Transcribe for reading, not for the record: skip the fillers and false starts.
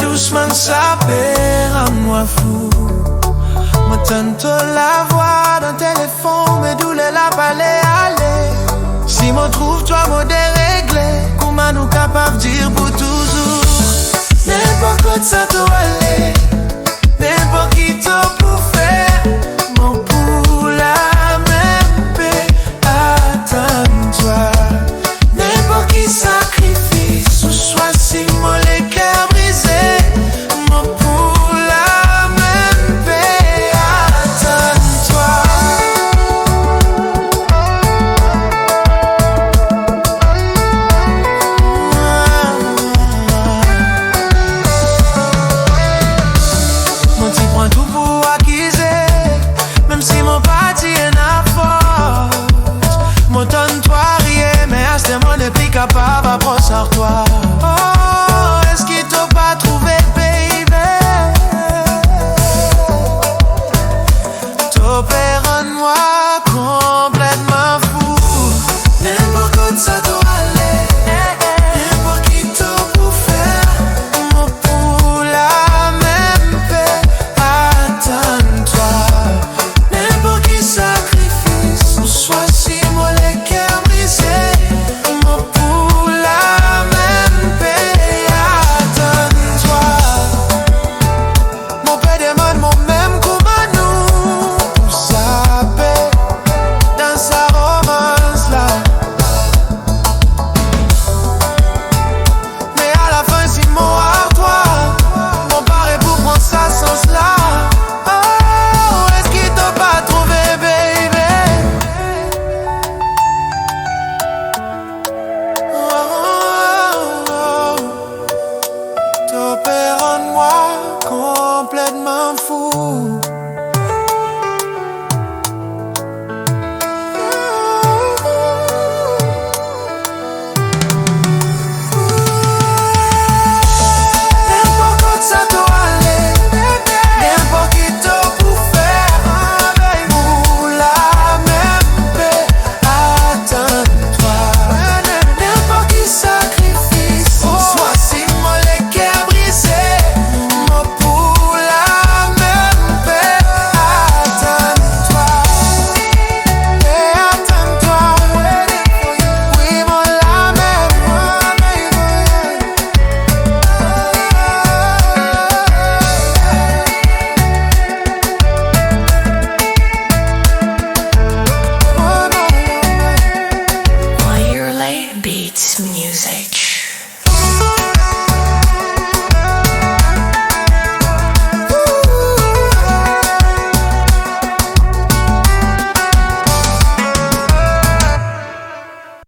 doucement ça perd moi fou. Moi tente la voix dans téléphone, mais d'où la palais aller. Si moi trouve toi moi déréglé, comment nous capable dire pour toujours. N'importe quoi ça doit aller, n'importe qui t'a pour faire. Mon pour la même paix, attends-toi. N'importe qui sacrifice, ou soit si moi les cœurs brisés. Mon pour la même paix, attends-toi. Mon t'y prend tout pour acquiser, même si mon parti est à force. Mon donne-toi rien, mais à ce moment n'est plus capable à prendre toi. Oh, est-ce qu'il t'a pas trouvé, baby? T'opères-moi complètement fou. N'importe quoi ça doit aller, n'importe qui t'a pour faire. Mon pour la même paix, attends-toi. N'importe qui sacrifice, ou soit si moi les cœurs brisés. Mon pour la même paix, attends-toi. Mon père demande mon même comment nous pour sa paix dans sa romance là. Mais à la fin si mon à toi, mon paraît pour prendre ça sens là. Oh, est-ce qu'il t'a pas trouvé, baby? T'opères en moi complètement fou.